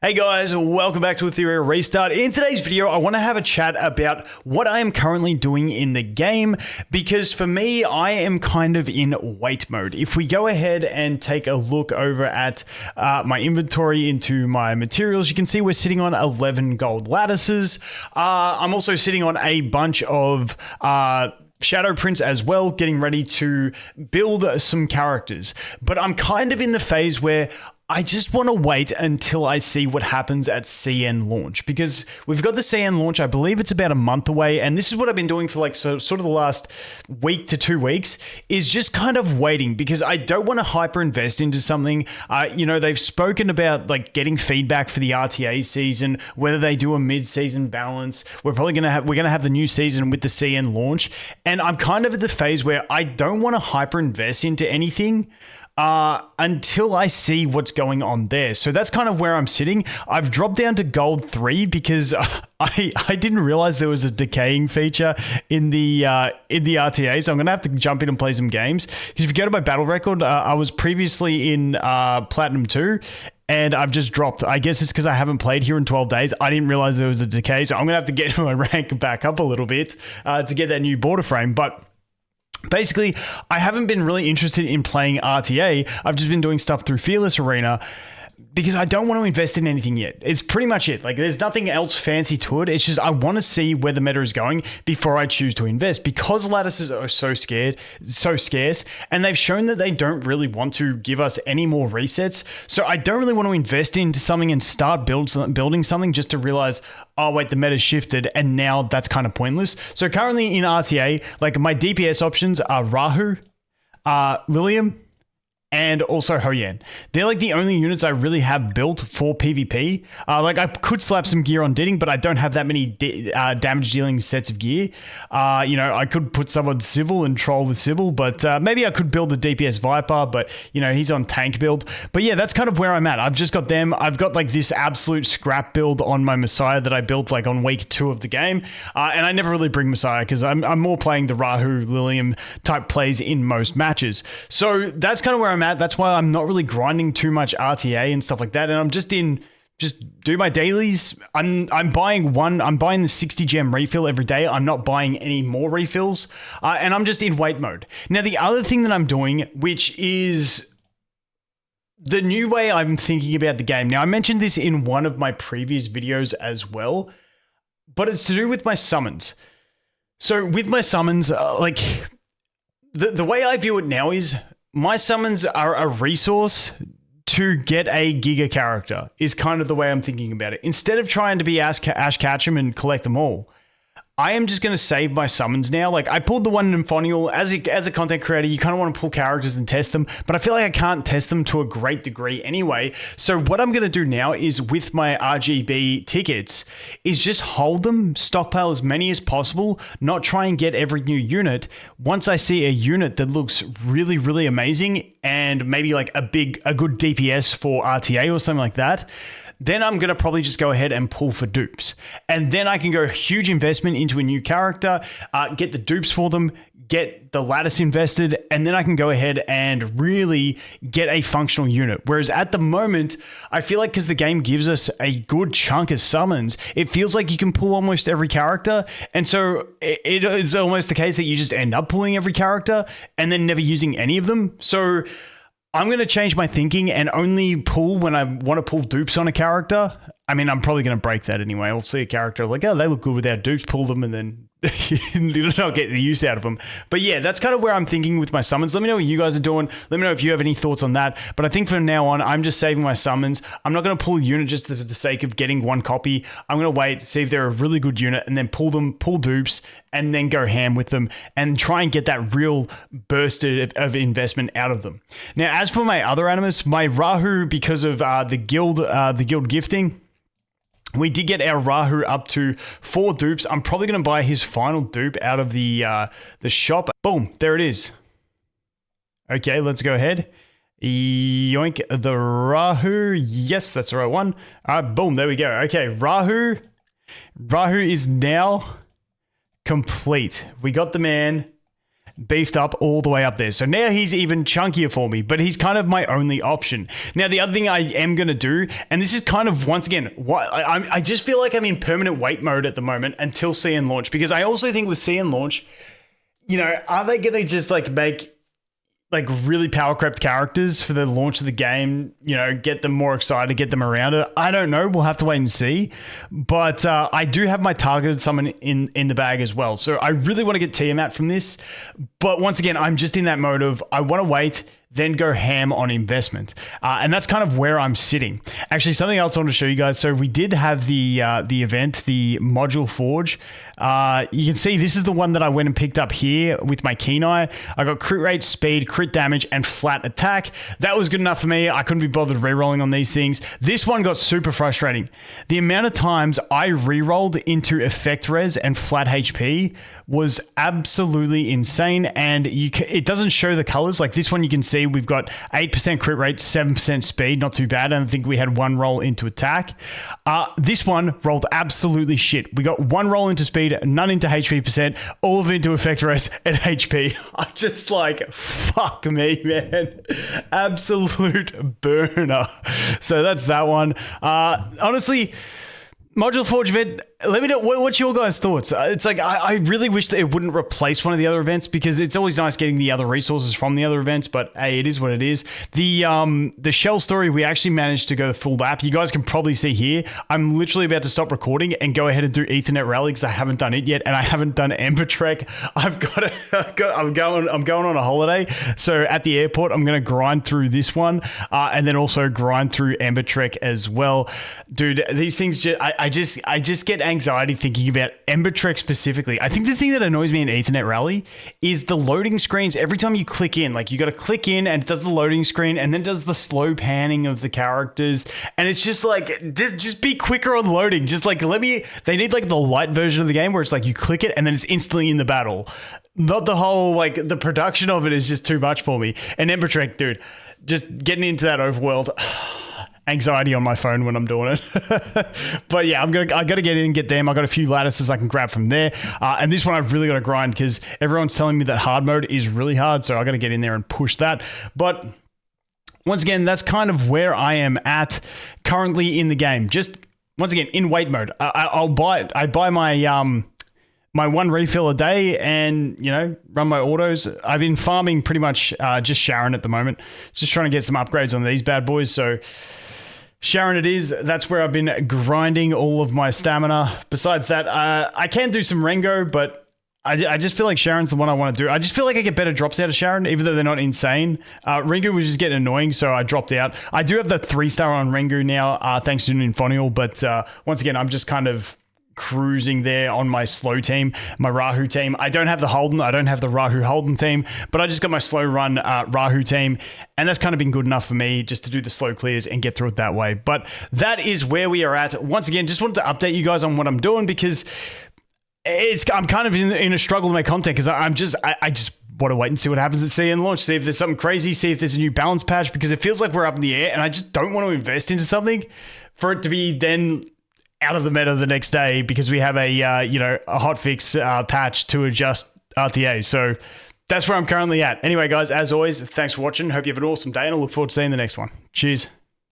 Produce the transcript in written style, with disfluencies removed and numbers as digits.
Hey guys, welcome back to Etheria Restart. In today's video, I want to have a chat about what I am currently doing in the game, because for me, I am kind of in wait mode. If we go ahead and take a look over at my inventory into my materials, you can see we're sitting on 11 gold lattices. I'm also sitting on a bunch of shadow prints as well, getting ready to build some characters. But I'm kind of in the phase where I just want to wait until I see what happens at CN launch, because we've got the CN launch. I believe it's about a month away. And this is what I've been doing for sort of the last week to 2 weeks, is just kind of waiting, because I don't want to hyper invest into something. They've spoken about like getting feedback for the RTA season, whether they do a mid-season balance. We're going to have the new season with the CN launch. And I'm kind of at the phase where I don't want to hyper invest into anything until I see what's going on there. So that's kind of where I'm sitting. I've dropped down to gold 3 because I didn't realize there was a decaying feature in the RTA. So I'm going to have to jump in and play some games. Because if you go to my battle record, I was previously in Platinum 2. And I've just dropped. I guess it's because I haven't played here in 12 days. I didn't realize there was a decay. So I'm going to have to get my rank back up a little bit to get that new border frame. But basically, I haven't been really interested in playing RTA. I've just been doing stuff through Fearless Arena because I don't want to invest in anything yet. It's pretty much it. Like, there's nothing else fancy to it. It's just I want to see where the meta is going before I choose to invest, because lattices are so scarce, and they've shown that they don't really want to give us any more resets. So I don't really want to invest into something and start building something just to realize, oh wait, the meta's shifted, and now that's kind of pointless. So currently in RTA, like, my DPS options are Rahu, Lilium, and also Hoyan. They're like the only units I really have built for PvP. I could slap some gear on Ditting, but I don't have that many damage dealing sets of gear. I could put some on Sybil and troll with Sybil, but maybe I could build the DPS Viper, but he's on tank build. But yeah, that's kind of where I'm at. I've just got them. I've got like this absolute scrap build on my Messiah that I built like on week 2 of the game. And I never really bring Messiah because I'm more playing the Rahu, Lilium type plays in most matches. So that's kind of where I'm at. That's why I'm not really grinding too much RTA and stuff like that. And I'm just do my dailies. I'm buying the 60 gem refill every day. I'm not buying any more refills. And I'm just in wait mode. Now, the other thing that I'm doing, which is the new way I'm thinking about the game. Now, I mentioned this in one of my previous videos as well, but it's to do with my summons. So with my summons, the way I view it now is, my summons are a resource to get a Giga character, is kind of the way I'm thinking about it. Instead of trying to be Ash Ketchum and collect them all, I am just going to save my summons now. Like, I pulled the one in Infonial. As a content creator, you kind of want to pull characters and test them, but I feel like I can't test them to a great degree anyway. So what I'm going to do now is, with my RGB tickets, is just hold them, stockpile as many as possible, not try and get every new unit. Once I see a unit that looks really, really amazing and maybe like a good DPS for RTA or something like that, then I'm going to probably just go ahead and pull for dupes. And then I can go huge investment into a new character, get the dupes for them, get the lattice invested, and then I can go ahead and really get a functional unit. Whereas at the moment, I feel like because the game gives us a good chunk of summons, it feels like you can pull almost every character. And so it is almost the case that you just end up pulling every character and then never using any of them. So I'm going to change my thinking and only pull when I want to pull dupes on a character. I mean, I'm probably going to break that anyway. I'll see a character like, oh, they look good without dupes, pull them, and then you don't get the use out of them. But yeah, that's kind of where I'm thinking with my summons. Let me know what you guys are doing. Let me know if you have any thoughts on that. But I think from now on, I'm just saving my summons. I'm not going to pull a unit just for the sake of getting one copy. I'm going to wait, see if they're a really good unit, and then pull dupes, and then go ham with them and try and get that real burst of investment out of them. Now, as for my other animus, my Rahu, because of the guild gifting, we did get our Rahu up to 4 dupes. I'm probably going to buy his final dupe out of the shop. Boom, there it is. Okay, let's go ahead. Yoink the Rahu. Yes, that's the right one. All right, boom, there we go. Okay, Rahu is now complete. We got the man. beefed up all the way up there. So now he's even chunkier for me, but he's kind of my only option. Now, the other thing I am going to do, and this is kind of, once again, I just feel like I'm in permanent wait mode at the moment until CN launch, because I also think with CN launch, are they going to just make really power crept characters for the launch of the game, get them more excited, get them around it? I don't know. We'll have to wait and see. But I do have my targeted summon in the bag as well. So I really want to get Tiamat from this. But once again, I'm just in that mode of I want to wait, then go ham on investment. And that's kind of where I'm sitting. Actually, something else I want to show you guys. So we did have the event, the Module Forge. You can see this is the one that I went and picked up here with my keen eye. I got crit rate, speed, crit damage, and flat attack. That was good enough for me. I couldn't be bothered rerolling on these things. This one got super frustrating. The amount of times I rerolled into effect res and flat HP was absolutely insane, and it doesn't show the colors. Like this one, you can see we've got 8% crit rate, 7% speed, not too bad. And I think we had one roll into attack. This one rolled absolutely shit. We got one roll into speed, none into HP percent, all of it into effect res and HP. I'm just like, fuck me, man. Absolute burner. So that's that one. Honestly, Module Forge event, let me know what's your guys' thoughts. It's like I really wish that it wouldn't replace one of the other events, because it's always nice getting the other resources from the other events, but hey, it is what it is. The shell story, we actually managed to go the full lap. You guys can probably see here, I'm literally about to stop recording and go ahead and do Ethernet Rally because I haven't done it yet, and I haven't done Ember Trek. I'm going on a holiday, so at the airport I'm going to grind through this one, and then also grind through Ember Trek as well. Dude, these things I just get anxiety thinking about Ember Trek specifically. I think the thing that annoys me in Ethernet Rally is the loading screens. Every time you click in, you got to click in and it does the loading screen and then does the slow panning of the characters. And it's just just be quicker on loading. Just they need the light version of the game where it's you click it and then it's instantly in the battle. Not the whole, the production of it is just too much for me. And Ember Trek, dude, just getting into that overworld. Anxiety on my phone when I'm doing it. But yeah, I got to get in and get them. I got a few lattices I can grab from there. And this one I've really got to grind because everyone's telling me that hard mode is really hard. So I got to get in there and push that. But once again, that's kind of where I am at currently in the game. Just once again, in wait mode. I buy my my one refill a day and, run my autos. I've been farming pretty much just Sharon at the moment. Just trying to get some upgrades on these bad boys. So Sharon it is. That's where I've been grinding all of my stamina. Besides that, I can do some Rengo, but I just feel like Sharon's the one I want to do. I just feel like I get better drops out of Sharon, even though they're not insane. Rengo was just getting annoying, so I dropped out. I do have the 3-star on Rengo now, thanks to Infonial, but once again, I'm just kind of cruising there on my slow team, my Rahu team. I don't have the Holden. I don't have the Rahu Holden team, but I just got my slow run Rahu team, and that's kind of been good enough for me just to do the slow clears and get through it that way. But that is where we are at. Once again, just wanted to update you guys on what I'm doing because I'm kind of in a struggle to make content because I just want to wait and see what happens at CN launch, see if there's something crazy, see if there's a new balance patch, because it feels like we're up in the air and I just don't want to invest into something for it to be then out of the meta the next day because we have a hotfix patch to adjust RTA. So that's where I'm currently at. Anyway, guys, as always, thanks for watching. Hope you have an awesome day and I look forward to seeing the next one. Cheers.